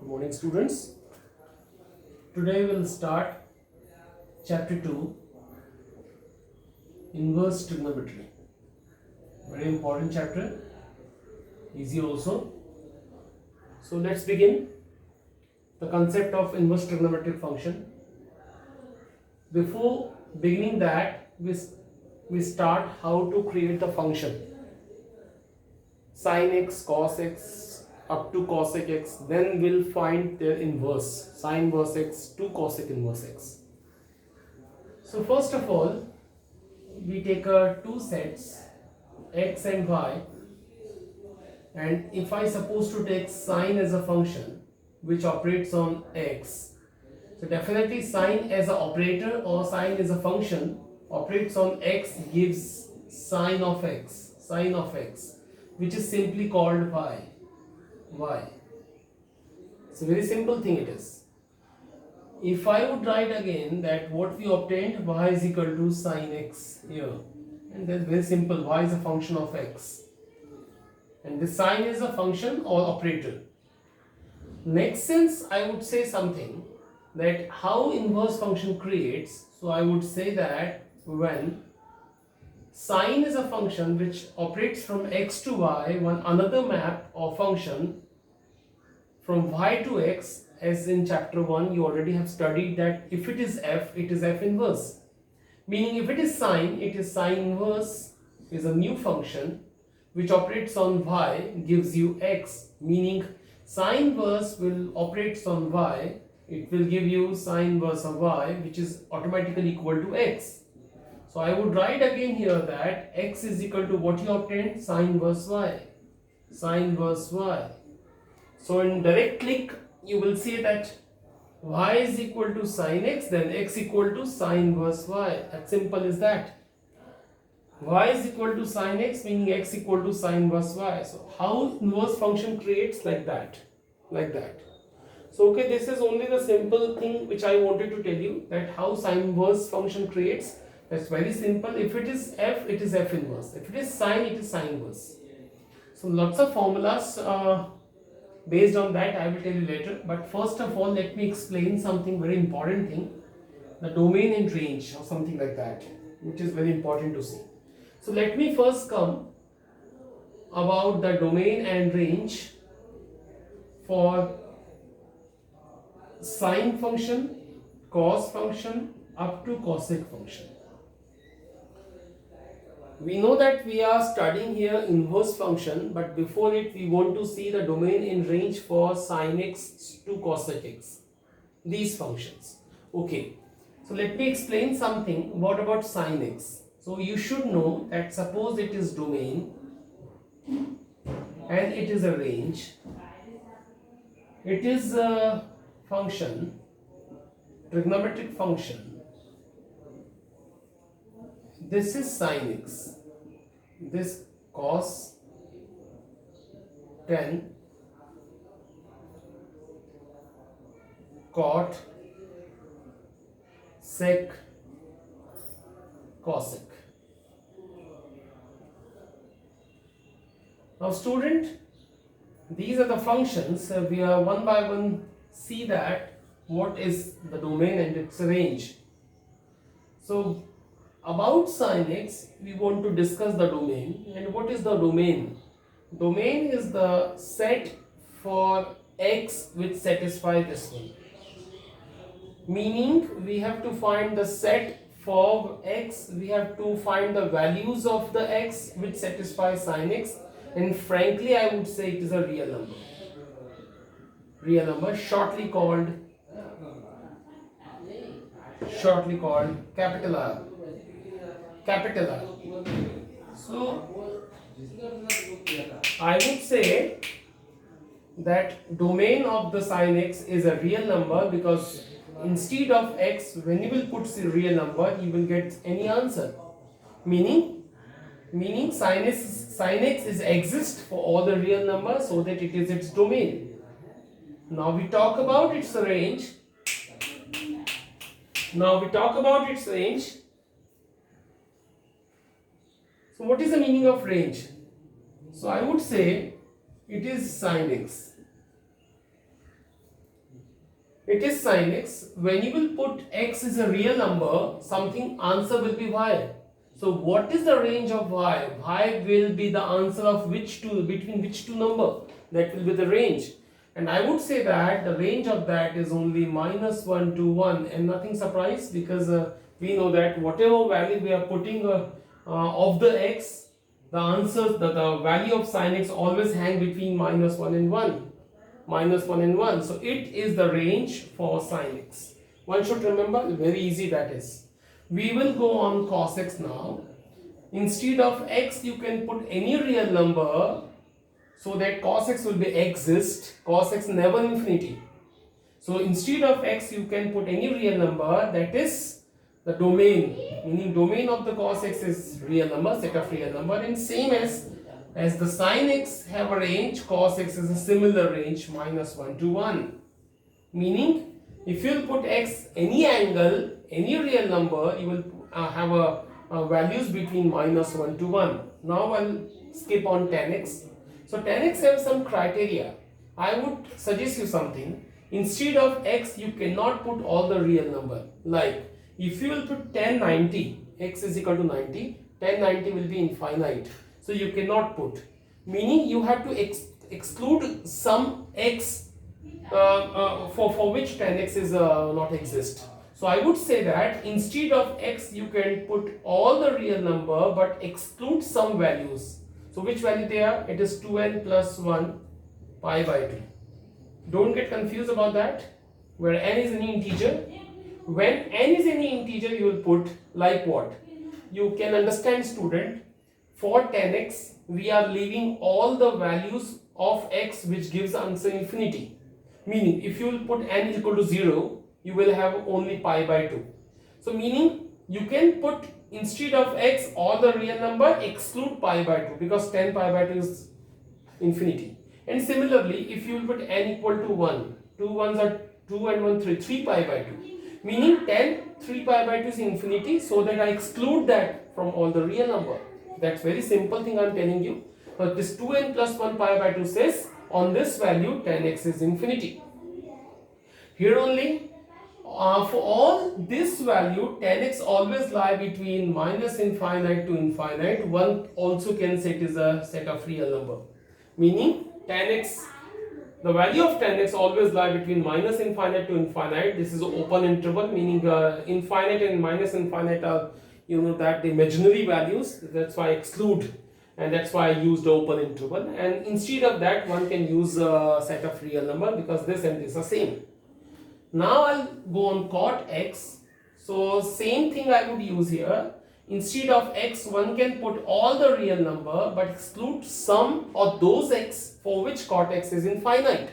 Good morning, students. Today we'll start chapter 2, inverse trigonometry. Very important chapter, easy also. So let's begin the concept of inverse trigonometric function. Before beginning that, we start how to create the function sin x, cos x up to cosec x, then we'll find their inverse, sin inverse x to cosec inverse x. So first of all, we take two sets x and y, and if I suppose to take sine as a function which operates on x, so definitely sine as an operator or sine as a function operates on x gives sine of x, which is simply called y. It's a very simple thing it is. If I would write again that what we obtained, y is equal to sine x here, and that's very simple, y is a function of x and the sine is a function or operator. Next, since I would say something that how inverse function creates, so I would say that when sine is a function which operates from x to y, one another map or function from y to x, as in chapter 1 you already have studied that if it is f, it is f inverse. Meaning if it is sine, it is sine inverse is a new function which operates on y gives you x. Meaning sine inverse will operates on y, it will give you sine inverse of y, which is automatically equal to x. So I would write again here that x is equal to what you obtained, sine inverse y, sine inverse y. So in direct click you will see that y is equal to sine x, then x equal to sine inverse y. As simple as that. Y is equal to sine x, meaning x equal to sine inverse y. So how inverse function creates like that. So okay, this is only the simple thing which I wanted to tell you, that how sine inverse function creates. That's very simple. If it is f, it is f inverse. If it is sine, it is sine inverse. So lots of formulas based on that I will tell you later. But first of all, let me explain something very important thing, the domain and range or something like that, which is very important to see. So let me first come about the domain and range for sine function, cos function up to cosec function. We know that we are studying here inverse function, but before it we want to see the domain and range for sine x to cosec x, these functions. Okay, so let me explain something. What about sine x? So you should know that suppose it is domain and it is a range, it is a function, trigonometric function. This is sine x, this cos 10, cot, sec, cosec. Now student, these are the functions. We are one by one see that what is the domain and its range. So about sine x, we want to discuss the domain. And what is the domain? Domain is the set for x which satisfy this one. Meaning we have to find the set for x, we have to find the values of the x which satisfy sine x, and frankly I would say it is a real number. Real number, shortly called capital R. So I would say that domain of the sine x is a real number, because instead of x, when you will put the real number, you will get any answer. Meaning sine x is exist for all the real numbers, so that it is its domain. Now we talk about its range. So what is the meaning of range? So I would say it is sine x. it is sin x. When you will put x is a real number, something answer will be y. So what is the range of y? Y will be the answer of which two, between which two number? That will be the range. And I would say that the range of that is only -1 to 1, and nothing surprised, because we know that whatever value we are putting of the x, the answer, the value of sin x always hang between -1 and 1. -1 and 1. So it is the range for sin x. One should remember, very easy that is. We will go on cos x now. Instead of x, you can put any real number, so that cos x will be exist. Cos x never infinity. So instead of x, you can put any real number, that is the domain, meaning domain of the cos x is real number, set of real number, and same as the sin x have a range, cos x is a similar range, -1 to 1. Meaning, if you put x any angle, any real number, you will have a values between -1 to 1. Now I'll skip on tan x. So tan x have some criteria. I would suggest you something. Instead of x, you cannot put all the real number. Like if you will put tan 90, x is equal to 90, tan 90 will be infinite. So you cannot put. Meaning you have to exclude some x for which tan x is not exist. So I would say that instead of x, you can put all the real number but exclude some values. So which value they are? It is 2n plus 1 pi by 2. Don't get confused about that. Where n is any integer. When n is any integer, you will put like what? You can understand, student, for tan x, we are leaving all the values of x which gives answer infinity. Meaning, if you will put n is equal to 0, you will have only pi by 2. So meaning, you can put instead of x all the real number, exclude pi by 2, because 10 pi by 2 is infinity. And similarly, if you will put n equal to 1, 2 ones are 2 and 1 3, 3 pi by 2. Meaning 3 pi by 2 is infinity, so that I exclude that from all the real number. That's very simple thing I am telling you. But this 2n plus 1 pi by 2 says on this value tan x is infinity. Here only, for all this value, tan x always lie between -infinite to infinite. One also can say it is a set of real number. Meaning tan x, the value of tan x always lie between -infinite to infinite. This is an open interval, meaning infinite and -infinite are, you know, that the imaginary values. That's why I exclude, and that's why I used the open interval. And instead of that, one can use a set of real number, because this and this are same. Now I'll go on cot x. So same thing I would use here. Instead of x, one can put all the real number but exclude some of those x for which cot x is infinite.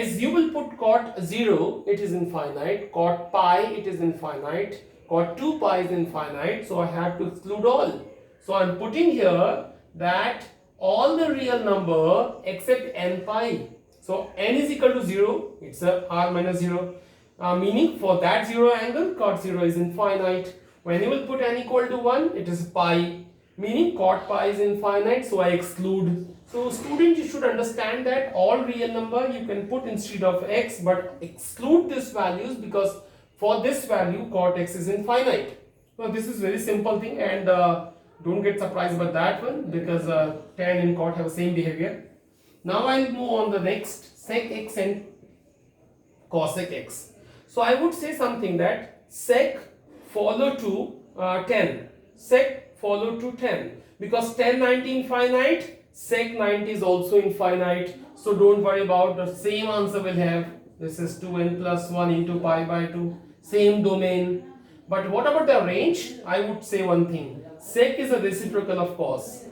As you will put cot 0, it is infinite. Cot pi, it is infinite. Cot 2 pi is infinite. So I have to exclude all. So I'm putting here that all the real number except n pi. So n is equal to 0, it's a r minus 0, meaning for that 0 angle, cot 0 is infinite. When you will put n equal to 1, it is pi, meaning cot pi is infinite, so I exclude. So student, you should understand that all real number you can put instead of x, but exclude these values, because for this value cot x is infinite. So this is very simple thing, and don't get surprised about that one, because tan and cot have the same behavior. Now I'll move on the next, sec x and cosec x. So I would say something that sec follow to tan, sec follow to tan, because tan 90 infinite, sec 90 is also infinite. So don't worry about, the same answer will have. This is 2n plus 1 into pi by 2, same domain. But what about the range? I would say one thing, sec is a reciprocal of cos.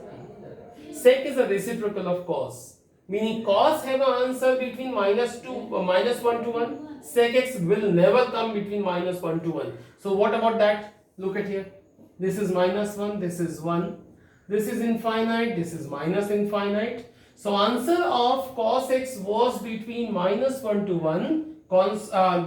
Sec is a reciprocal of cos. Meaning cos have an answer between -1 to 1. Sec x will never come between -1 to 1. So what about that? Look at here. This is -1, this is 1. This is infinite, this is minus infinite. So answer of cos x was between -1 to 1.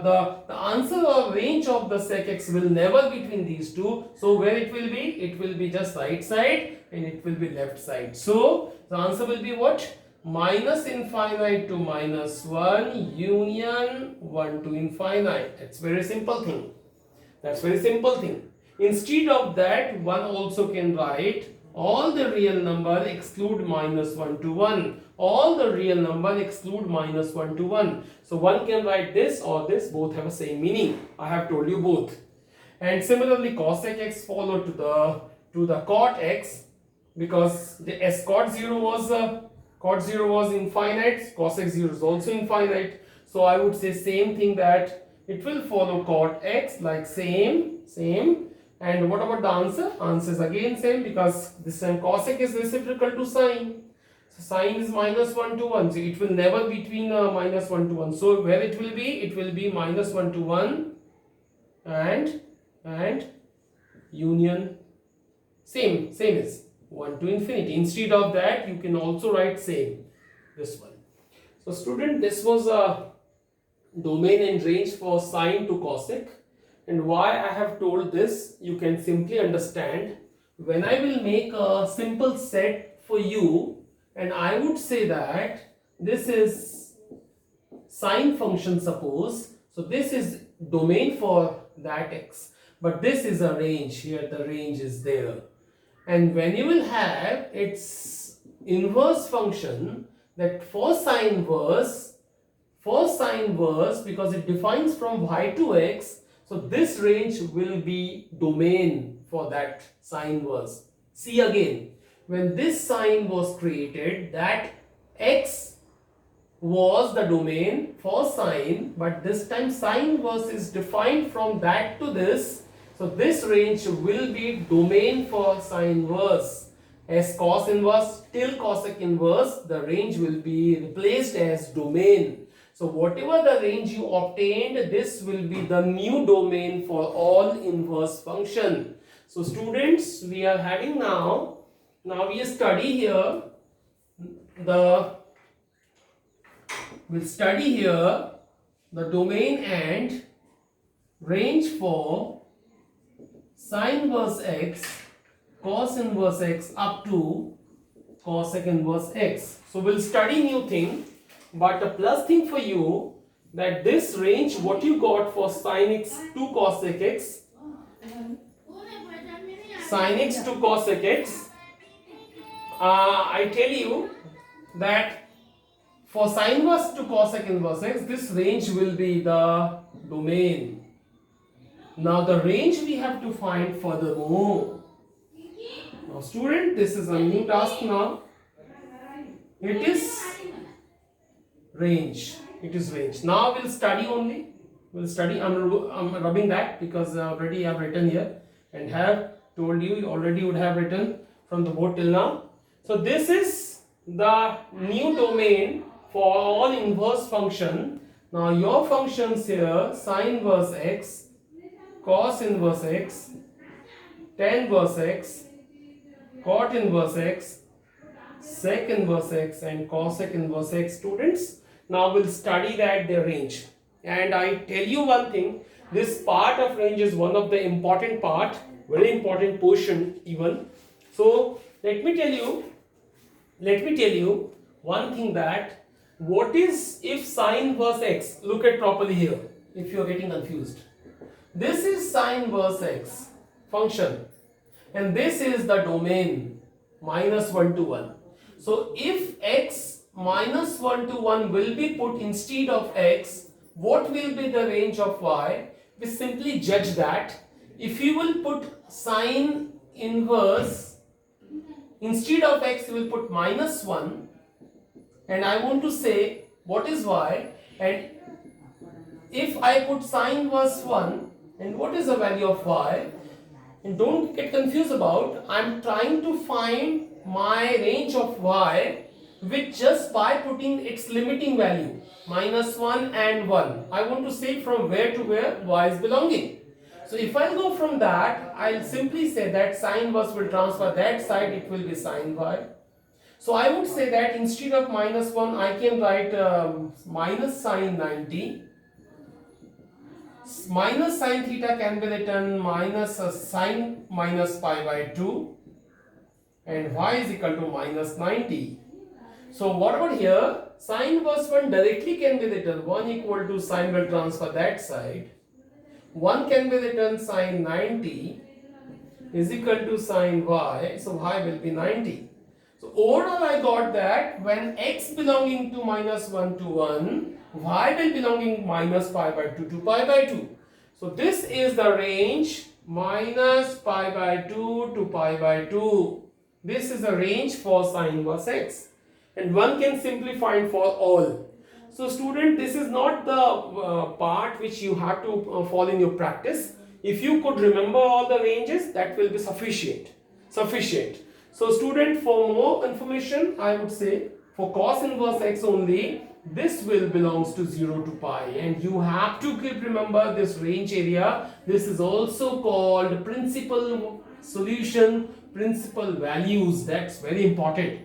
The answer or range of the sec x will never between these two. So where it will be? It will be just right side and it will be left side. So the answer will be what? minus infinite to minus 1 union 1 to infinite. That's very simple thing. That's very simple thing. Instead of that, one also can write all the real number exclude minus 1 to 1. All the real number exclude minus 1 to 1. So one can write this or this, both have the same meaning. I have told you both. And similarly cosec x follow to the cot x, because the s cot 0 was infinite, cosec 0 is also infinite. So I would say same thing, that it will follow cot x like same. And what about the answer? Answer is again same, because this time cosec is reciprocal to sine. So sine is minus 1 to 1. So it will never be between minus 1 to 1. So where it will be? It will be minus 1 to 1 and union same is 1 to infinity. Instead of that, you can also write same, this one. So student, this was a domain and range for sine to cosec. And why I have told this, you can simply understand when I will make a simple set for you, and I would say that this is sine function, suppose. So this is domain for that x, but this is a range. Here the range is there. And when you will have its inverse function, that for sine inverse, because it defines from y to x, so this range will be domain for that sine inverse. See again, when this sine was created, that x was the domain for sine, but this time sine inverse is defined from that to this. So this range will be domain for sine inverse. As cos inverse till cosec inverse, the range will be replaced as domain. So whatever the range you obtained, this will be the new domain for all inverse function. So students, we are having now we study here we'll study here the domain and range for sine inverse x, cos inverse x up to cosec inverse x. So we'll study new thing. But the plus thing for you, that this range what you got for sin x to cosec x, sin x to cosec x, I tell you that for sin inverse to cosec inverse x, this range will be the domain. Now the range we have to find furthermore. Now student, this is a new task now. It is range. Now we'll study only. I'm rubbing that because already I have written here and have told you already would have written from the board till now. So this is the new domain for all inverse function. Now your functions here, sine inverse x, cos inverse x, tan inverse x, cot inverse x, sec inverse x and cosec inverse x. Students, now we'll study that their range. And I tell you one thing, this part of range is one of the important part, very important portion even. So let me tell you one thing, that what is if sine inverse x, look at properly here if you are getting confused. This is sine inverse x function and this is the domain minus 1 to 1. So if x minus 1 to 1 will be put instead of x, what will be the range of y? We simply judge that. If you will put sine inverse instead of x, you will put minus 1, and I want to say what is y, and if I put sine inverse 1, and what is the value of y? And don't get confused about, I am trying to find my range of y with just by putting its limiting value minus 1 and 1. I want to say from where to where y is belonging. So if I go from that, I'll simply say that sine inverse will transfer that side, it will be sine y. So I would say that instead of minus 1, I can write minus sine 90. Minus sine theta can be written minus sine minus pi by 2, and y is equal to minus 90. So what about here? Sine inverse 1 directly can be written 1 equal to sine will transfer that side. 1 can be written sine 90 is equal to sine y. So y will be 90. So overall I got that when x belonging to minus 1 to 1, y will belonging minus pi by 2 to pi by 2. So this is the range minus pi by 2 to pi by 2. This is the range for sine inverse x. And one can simply find for all. So student, this is not the part which you have to follow in your practice. If you could remember all the ranges, that will be sufficient. So student, for more information, I would say for cos inverse x only, this will belongs to 0 to pi, and you have to keep remember this range area. This is also called principal solution, principal values. That's very important.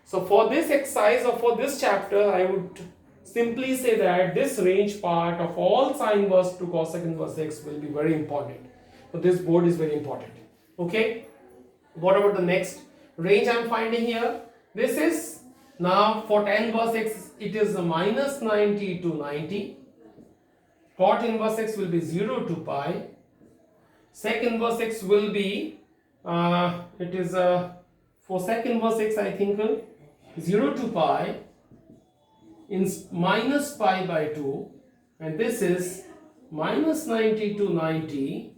So for this exercise or for this chapter, I would simply say that this range part of all sine inverse to cosec inverse x will be very important. So this board is very important. Okay. What about the next range I am finding here? This is now for tan inverse x, it is minus 90 to 90. Cot inverse x will be 0 to pi. Sec inverse x will be for sec inverse x, I think 0 to pi in minus pi by 2, and this is minus 90 to 90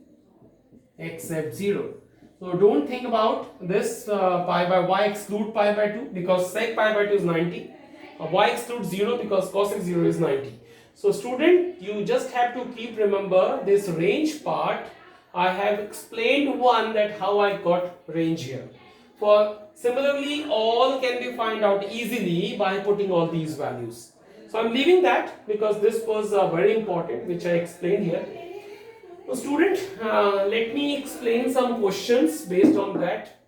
except 0. So don't think about this pi by y exclude pi by 2 because sec pi by 2 is 90. Y excludes 0 because cosec 0 is 90. So student, you just have to keep remember this range part. I have explained one that how I got range here. For similarly, all can be found out easily by putting all these values. So I'm leaving that because this was very important, which I explained here. So student, let me explain some questions based on that.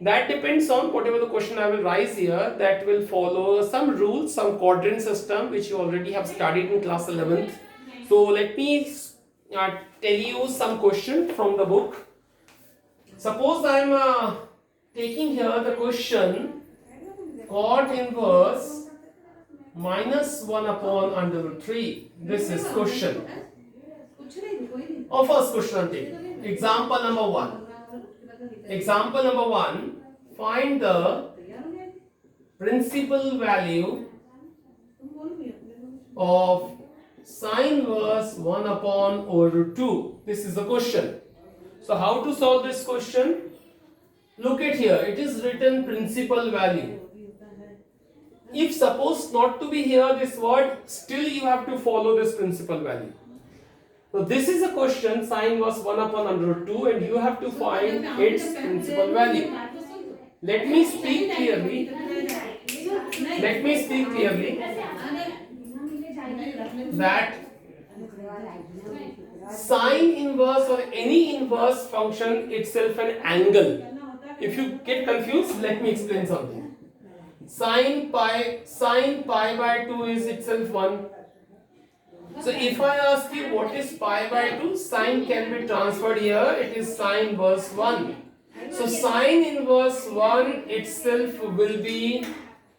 That depends on whatever the question I will raise here. That will follow some rules, some quadrant system which you already have studied in class 11th. So let me tell you some question from the book. Suppose I am taking here the question cot inverse minus 1 upon under root 3. This is question. First question I am taking. Example number 1. Example number 1. Find the principal value of sine inverse 1 upon over root 2. This is the question. So how to solve this question? Look at here. It is written principal value. If suppose not to be here this word, still you have to follow this principal value. So this is a question sine inverse 1 upon under root 2 and you have to find its principal value. Let me speak clearly. That sine inverse or any inverse function itself an angle. If you get confused, let me explain something. Sine pi by 2 is itself 1. So if I ask you what is pi by 2, sine can be transferred here. It is sine inverse 1. So sine inverse 1 itself will be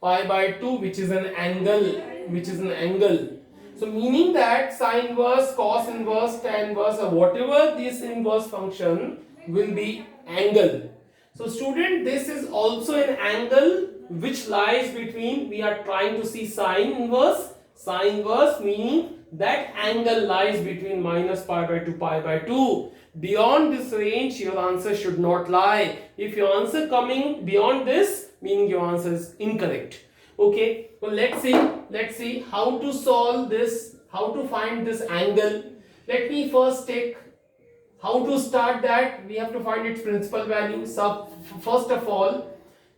pi by 2, which is an angle. So meaning that sine inverse, cos inverse, tan inverse or whatever this inverse function will be angle. So student, this is also an angle which lies between, we are trying to see sine inverse meaning that angle lies between minus pi by 2 pi by 2. Beyond this range your answer should not lie. If your answer coming beyond this, meaning your answer is incorrect. Okay, well let's see how to solve this, how to find this angle. Let me first take how to start that. We have to find its principal value. So first of all,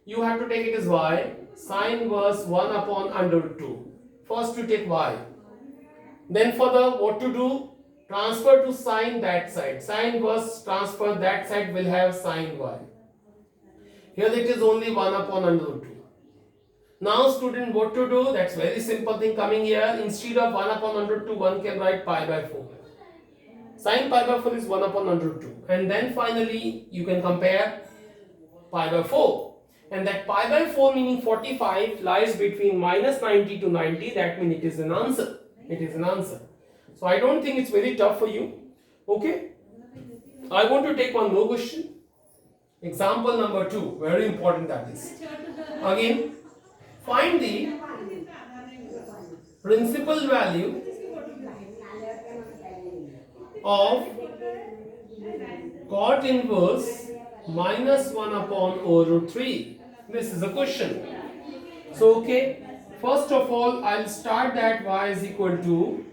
you have to take it as y, sine inverse 1 upon under root 2. First you take y. Then for the what to do? Transfer to sine that side. Sine inverse transfer that side will have sine y. Here it is only 1 upon under root 2. Now student, what to do? That's very simple thing coming here. Instead of 1 upon under root 2, one can write pi by 4. Sine pi by 4 is 1 upon under root 2. And then finally you can compare pi by 4. and that pi by 4 meaning 45 lies between minus 90 to 90, that means it is an answer. It is an answer. So I don't think it's very tough for you. Okay. I want to take one more question. Example number 2. Very important that is. Again, find the principal value of cot inverse minus 1 upon over root 3. This is a question. So okay, first of all I'll start that y is equal to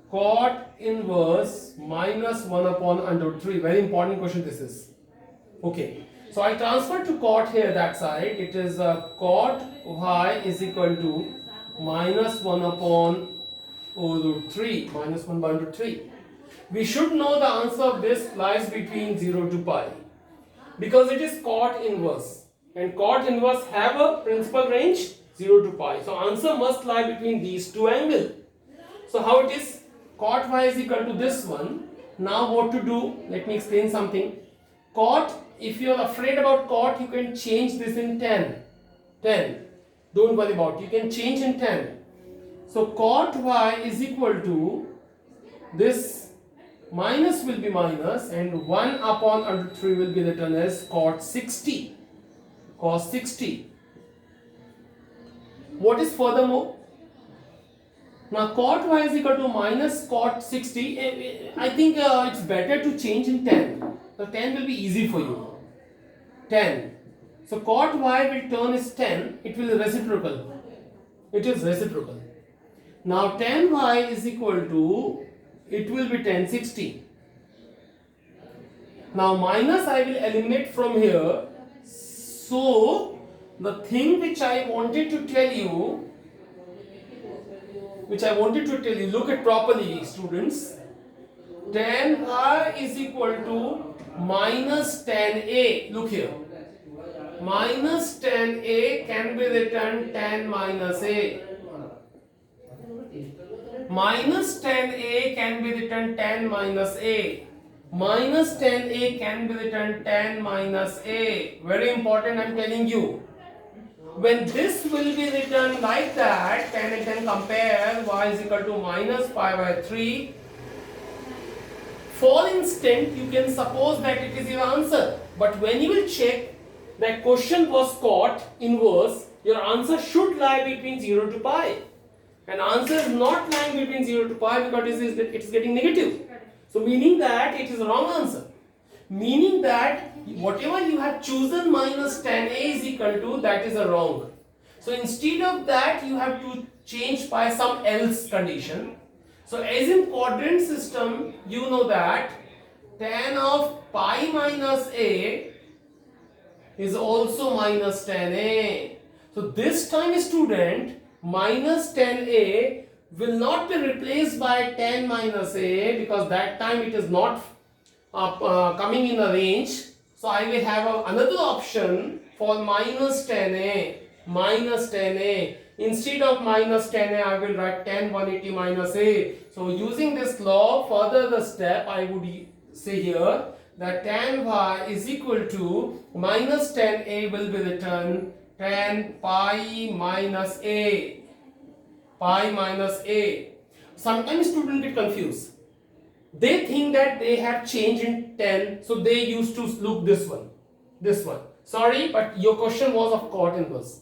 cot inverse minus 1 upon under root 3. Very important question this is. Okay, so I transfer to cot here that side. It is cot y is equal to minus 1 upon over root 3, minus 1 by root 3. We should know the answer of this lies between 0 to pi, because it is cot inverse, and cot inverse have a principal range 0 to pi. So answer must lie between these two angles. So how it is? Cot y is equal to this one. Now what to do? Let me explain something. Cot, if you are afraid about cot, you can change this in 10. 10. Don't worry about it. You can change in 10. So cot y is equal to this minus will be minus, and 1 upon under 3 will be written as cot 60. Cos 60. What is furthermore? Now cot y is equal to minus cot 60. I think it's better to change in 10. So 10 will be easy for you. 10. So cot y will turn as 10. It will be reciprocal. It is reciprocal. Now tan y is equal to, it will be tan 60. Now minus I will eliminate from here. So the thing which I wanted to tell you, look at properly students. Tan y is equal to minus tan a. Look here. Minus tan a can be written tan minus a. Minus tan a can be written tan minus a. Minus tan a can be written tan minus a. Very important, I am telling you. When this will be written like that, then compare y is equal to minus pi by 3. For instant, you can suppose that it is your answer. But when you will check that question was cot inverse, your answer should lie between 0 to pi. And answer is not lying between 0 to pi because it is getting negative. So meaning that it is a wrong answer. Meaning that whatever you have chosen minus tan a is equal to, that is a wrong. So instead of that you have to change by some else condition. So as in quadrant system, you know that tan of pi minus a is also minus tan a. So this time student, minus tan a will not be replaced by tan minus a, because that time it is not coming in a range. So I will have another option for minus tan a. Minus tan a. Instead of minus tan a, I will write tan 180 minus a. So using this law, further the step, I would say here that tan y is equal to minus tan a will be written tan pi minus a. Pi minus a. Sometimes students get confused. They think that they have changed in 10, so they used to look this one. This one. Sorry, but your question was of cot inverse.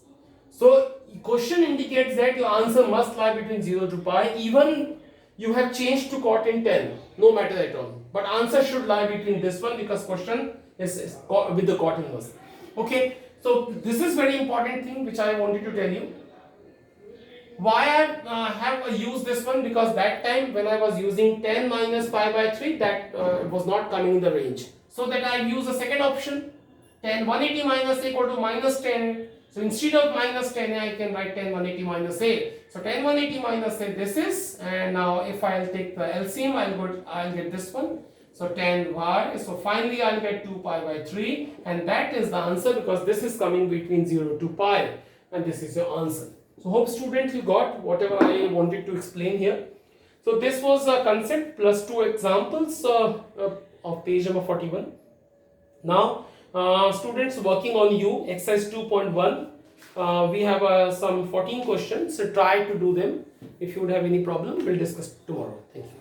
So question indicates that your answer must lie between 0 to pi, even you have changed to cot in 10, no matter at all. But answer should lie between this one, because question is with the cot inverse. Okay, so this is very important thing which I wanted to tell you. Why I have used this one? Because that time when I was using 10 minus pi by 3, that was not coming in the range. So that I use the second option, tan 180 minus a equal to minus 10. So instead of minus 10 I can write tan 180 minus a. So tan 180 minus a this is, and now if I'll take the LCM, I'll get this one. So tan y, so finally I'll get 2 pi by 3, and that is the answer, because this is coming between 0 to pi, and this is your answer. So hope students you got whatever I wanted to explain here. So this was a concept plus 2 examples of page number 41. Now Students working on you, exercise 2.1. We have some 14 questions, so try to do them. If you would have any problem, we'll discuss tomorrow. Thank you.